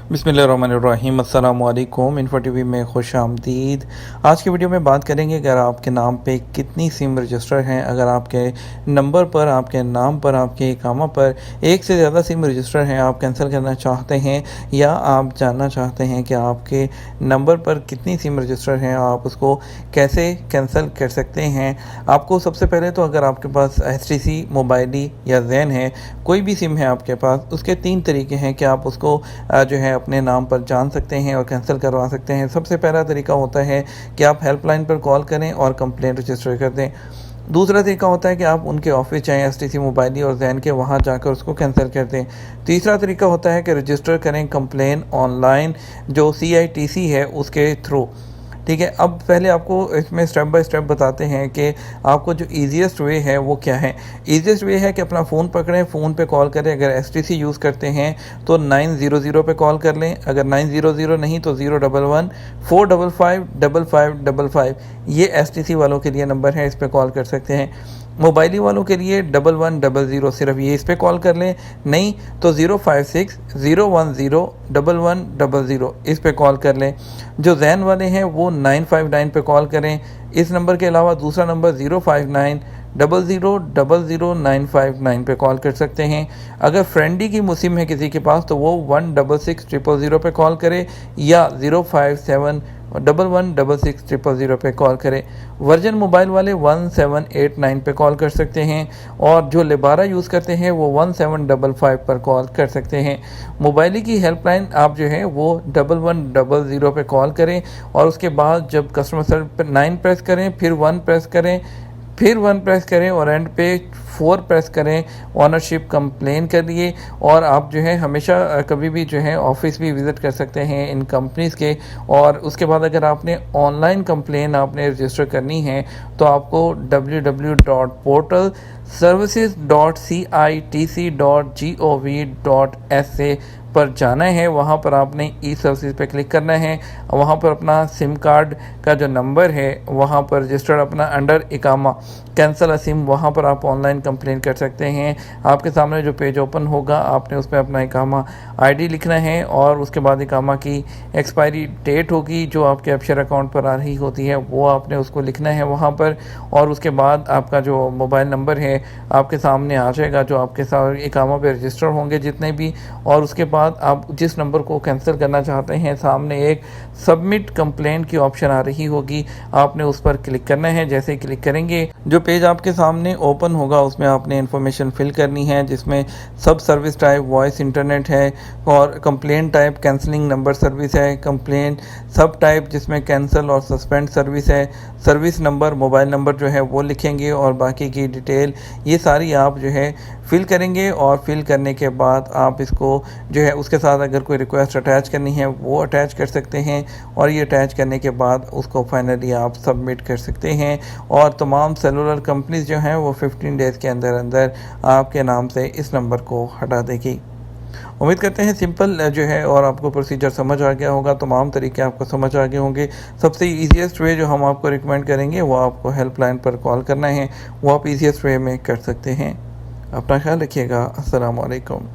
बिस्मिल्लाहिर्रहमानिर्रहीम अस्सलामुअलैकुम। Info TV में खुश आमदीद। आज की वीडियो में बात करेंगे अगर आपके नाम पे कितनी सिम रजिस्टर हैं। अगर आपके नंबर पर, आपके नाम पर, आपके इकामा पर एक से ज़्यादा सिम रजिस्टर हैं, आप कैंसिल करना चाहते हैं या आप जानना चाहते हैं कि आपके नंबर पर कितनी सिम रजिस्टर हैं, आप उसको कैसे कैंसिल कर सकते हैं। आपको सबसे पहले तो अगर आपके पास HTC, मोबाइली या जैन है, कोई भी सिम है आपके पास, उसके 3 तरीके हैं कि आप उसको जो है अपने नाम पर जान सकते हैं और कैंसिल करवा सकते हैं। सबसे पहला तरीका होता है कि आप हेल्पलाइन पर कॉल करें और कंप्लेंट रजिस्टर कर दें। दूसरा तरीका होता है कि आप उनके ऑफिस जाएँ, HTC, मोबाइली और जैन के, वहाँ जाकर उसको कैंसिल कर दें। तीसरा तरीका होता है कि रजिस्टर करें कंप्लेन ऑनलाइन, जो CITC है उसके थ्रू। ठीक है, अब पहले आपको इसमें स्टेप बाय स्टेप बताते हैं कि आपको जो ईज़ीएस्ट वे है वो क्या है। ईज़ीएस्ट वे है कि अपना फ़ोन पकड़ें, फ़ोन पे कॉल करें। अगर HTC यूज़ करते हैं तो 900 पे कॉल कर लें। अगर 900 नहीं तो 011 455 5555, ये HTC वालों के लिए नंबर है, इस पर कॉल कर सकते हैं। मोबाइली वालों के लिए 1100, सिर्फ ये इस पर कॉल कर लें। नहीं तो 056 010 1100, इस पर कॉल कर लें। जो जैन वाले हैं वो 959 पे कॉल करें। इस नंबर के अलावा दूसरा नंबर 059 000959 पे कॉल कर सकते हैं। अगर फ्रेंडी की मुसिम है किसी के पास तो वो 166 पे कॉल करे या 057 1166 पे कॉल करें। वर्जन मोबाइल वाले 1789 पे कॉल कर सकते हैं और जो लेबारा यूज़ करते हैं वो 1755 पर कॉल कर सकते हैं। मोबाइल की हेल्पलाइन आप जो है वो 1100 पे कॉल करें और उसके बाद जब कस्टमर सर्विस पर 9 प्रेस करें, फिर 1 प्रेस करें, फिर 1 प्रेस करें और एंड पे 4 प्रेस करें। ऑनरशिप कंप्लेन करिए और आप जो है हमेशा कभी भी जो है ऑफिस भी विज़िट कर सकते हैं इन कंपनीज़ के। और उसके बाद अगर आपने ऑनलाइन कंप्लेन आपने रजिस्टर करनी है तो आपको www.portalservices.citc.gov.sa पर जाना है। वहाँ पर आपने ई सर्विसेज पे क्लिक करना है। वहाँ पर अपना सिम कार्ड का जो नंबर है वहाँ पर रजिस्टर्ड अपना अंडर इकामा कैंसल अ सिम, वहाँ पर आप ऑनलाइन कंप्लेन कर सकते हैं। आपके सामने जो पेज ओपन होगा आपने उसमें अपना इकामा ID लिखना है और उसके बाद इकामा की एक्सपायरी डेट होगी जो आपके अपशर अकाउंट पर आ रही होती है, वो आपने उसको लिखना है वहाँ पर। और उसके बाद आपका जो मोबाइल नंबर है आपके सामने आ जाएगा जो आपके साथ इकामा पे रजिस्टर होंगे जितने भी। और उसके बाद आप जिस नंबर को कैंसिल करना चाहते हैं सामने एक सबमिट कंप्लेन की ऑप्शन आ रही होगी, आपने उस पर क्लिक करना है। जैसे ही क्लिक करेंगे जो पेज आपके सामने ओपन होगा उसमें आपने इन्फॉर्मेशन फिल करनी है, जिसमें सब सर्विस टाइप वॉइस इंटरनेट है और complain type cancelling number service है, कंप्लेन सब टाइप जिसमें कैंसिल और सस्पेंड सर्विस है, सर्विस नंबर मोबाइल नंबर जो है वो लिखेंगे और बाकी की डिटेल ये सारी आप जो है फिल करेंगे। और फिल करने के बाद आप इसको जो है उसके साथ अगर कोई रिक्वेस्ट अटैच करनी है वो अटैच कर सकते हैं और ये अटैच करने के बाद उसको फाइनली आप सबमिट कर सकते हैं। और तमाम सेलुलर कंपनीज जो हैं वो 15 डेज़ के अंदर अंदर आपके नाम से इस नंबर को हटा देगी। उम्मीद करते हैं सिंपल जो है और आपको प्रोसीजर समझ आ गया होगा, तमाम तरीके आपको समझ आ गए होंगे। सबसे ईजीएस्ट वे जो हम आपको रिकमेंड करेंगे वो आपको हेल्पलाइन पर कॉल करना है, वो आप ईजीएस्ट वे में कर सकते हैं। अपना ख्याल रखिएगा। अस्सलाम वालेकुम।